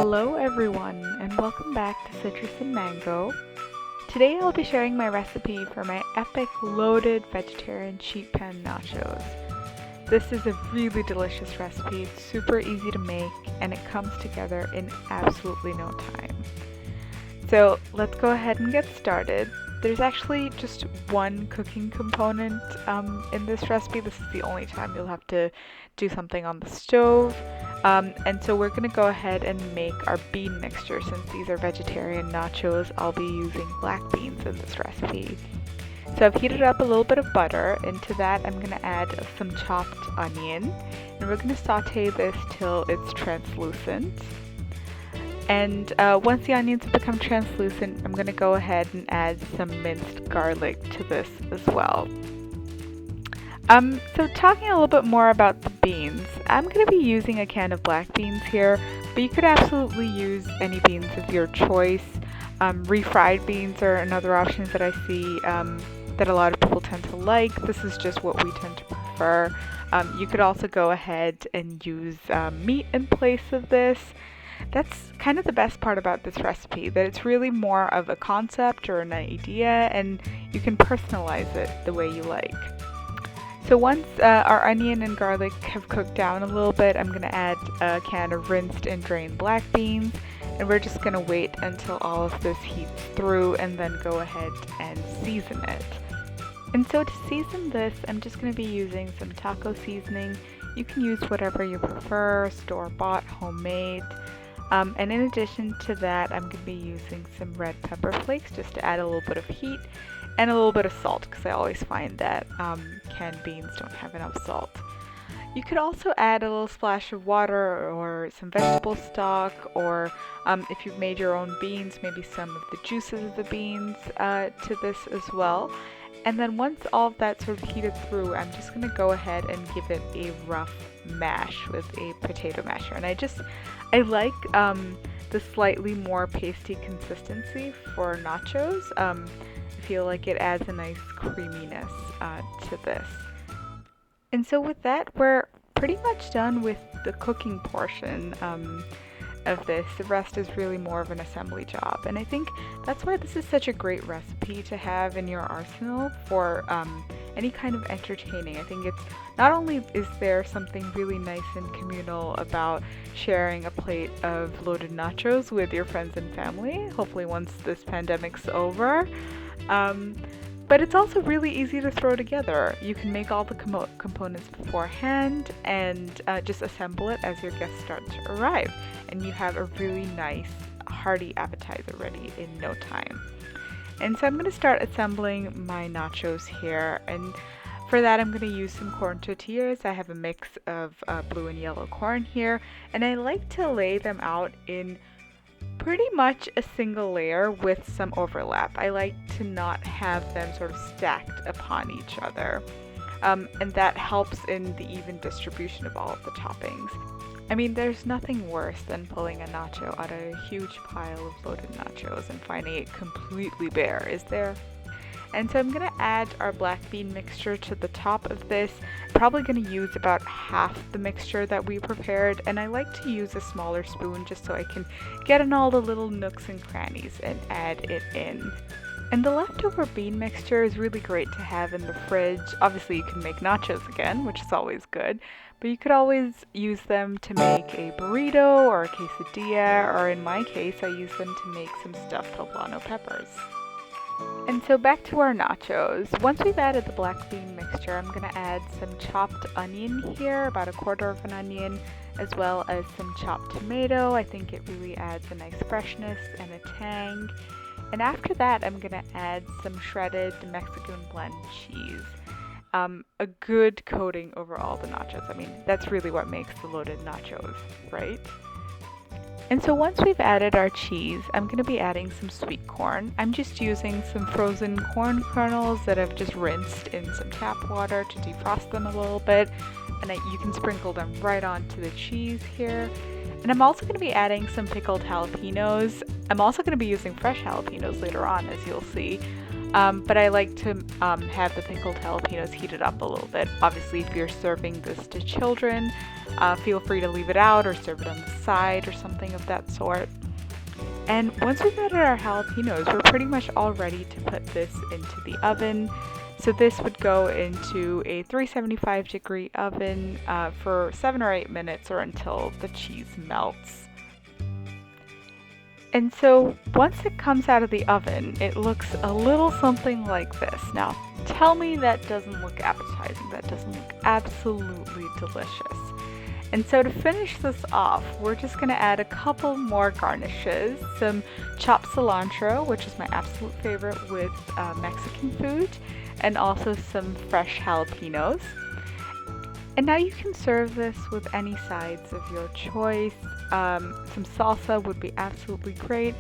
Hello everyone and welcome back to Citrus and Mango. Today I'll be sharing my recipe for my epic loaded vegetarian sheet pan nachos. This is a really delicious recipe, it's super easy to make and it comes together in absolutely no time. So let's go ahead and get started. There's actually just one cooking component in this recipe. This is the only time you'll have to do something on the stove. And so we're going to go ahead and make our bean mixture. Since these are vegetarian nachos, I'll be using black beans in this recipe. So I've heated up a little bit of butter. Into that I'm going to add some chopped onion. And we're going to saute this till it's translucent. And once the onions have become translucent, I'm going to go ahead and add some minced garlic to this as well. So talking a little bit more about the beans, I'm going to be using a can of black beans here, but you could absolutely use any beans of your choice. Refried beans are another option that I see that a lot of people tend to like. This is just what we tend to prefer. You could also go ahead and use meat in place of this. That's kind of the best part about this recipe, that it's really more of a concept or an idea and you can personalize it the way you like. So once our onion and garlic have cooked down a little bit, I'm going to add a can of rinsed and drained black beans, and we're just going to wait until all of this heats through and then go ahead and season it. And so to season this, I'm just going to be using some taco seasoning. You can use whatever you prefer, store-bought, homemade. And in addition to that, I'm going to be using some red pepper flakes just to add a little bit of heat and a little bit of salt, because I always find that canned beans don't have enough salt. You could also add a little splash of water or some vegetable stock, or if you've made your own beans, maybe some of the juices of the beans to this as well. And then once all of that sort of heated through, I'm just going to go ahead and give it a rough mash with a potato masher. And I like the slightly more pasty consistency for nachos. I feel like it adds a nice creaminess to this. And so with that, we're pretty much done with the cooking portion of this. The rest is really more of an assembly job, and I think that's why this is such a great recipe to have in your arsenal for any kind of entertaining. I think it's not only is there something really nice and communal about sharing a plate of loaded nachos with your friends and family, hopefully once this pandemic's over, but it's also really easy to throw together. You can make all the components beforehand and just assemble it as your guests start to arrive. And you have a really nice, hearty appetizer ready in no time. And so I'm going to start assembling my nachos here. And for that, I'm going to use some corn tortillas. I have a mix of blue and yellow corn here. And I like to lay them out in pretty much a single layer with some overlap. I like to not have them sort of stacked upon each other. And that helps in the even distribution of all of the toppings. I mean, there's nothing worse than pulling a nacho out of a huge pile of loaded nachos and finding it completely bare, is there? And so I'm going to add our black bean mixture to the top of this. Probably going to use about half the mixture that we prepared, and I like to use a smaller spoon just so I can get in all the little nooks and crannies and add it in. And the leftover bean mixture is really great to have in the fridge. Obviously you can make nachos again, which is always good, but you could always use them to make a burrito or a quesadilla, or in my case I use them to make some stuffed poblano peppers. And so back to our nachos. Once we've added the black bean mixture, I'm going to add some chopped onion here, about 1/4 of an onion, as well as some chopped tomato. I think it really adds a nice freshness and a tang. And after that, I'm going to add some shredded Mexican blend cheese. A good coating over all the nachos. I mean, that's really what makes the loaded nachos, right? And so once we've added our cheese, I'm going to be adding some sweet corn. I'm just using some frozen corn kernels that I've just rinsed in some tap water to defrost them a little bit. And you can sprinkle them right onto the cheese here. And I'm also going to be adding some pickled jalapenos. I'm also going to be using fresh jalapenos later on, as you'll see. but I like to have the pickled jalapenos heated up a little bit. Obviously, if you're serving this to children, feel free to leave it out or serve it on the side or something of that sort. And once we've added our jalapenos, we're pretty much all ready to put this into the oven. So this would go into a 375 degree oven for 7 or 8 minutes or until the cheese melts. And so once it comes out of the oven, it looks a little something like this. Now, tell me that doesn't look appetizing, that doesn't look absolutely delicious. And so to finish this off, we're just going to add a couple more garnishes, some chopped cilantro, which is my absolute favorite with Mexican food, and also some fresh jalapenos. And now you can serve this with any sides of your choice. Some salsa would be absolutely great.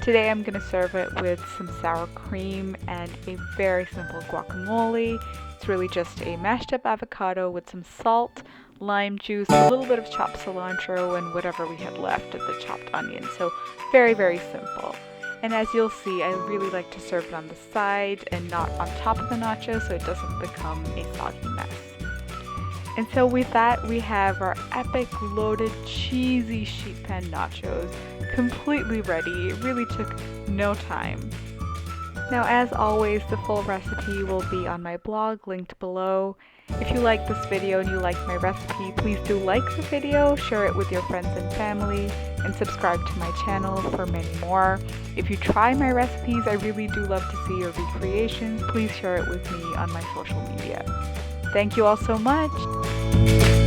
Today I'm going to serve it with some sour cream and a very simple guacamole. It's really just a mashed up avocado with some salt, lime juice, a little bit of chopped cilantro, and whatever we had left of the chopped onion. So very, very simple. And as you'll see, I really like to serve it on the side and not on top of the nachos so it doesn't become a soggy mess. And so with that, we have our epic, loaded, cheesy sheet pan nachos completely ready. It really took no time. Now, as always, the full recipe will be on my blog, linked below. If you like this video and you like my recipe, please do like the video, share it with your friends and family, and subscribe to my channel for many more. If you try my recipes, I really do love to see your recreations. Please share it with me on my social media. Thank you all so much!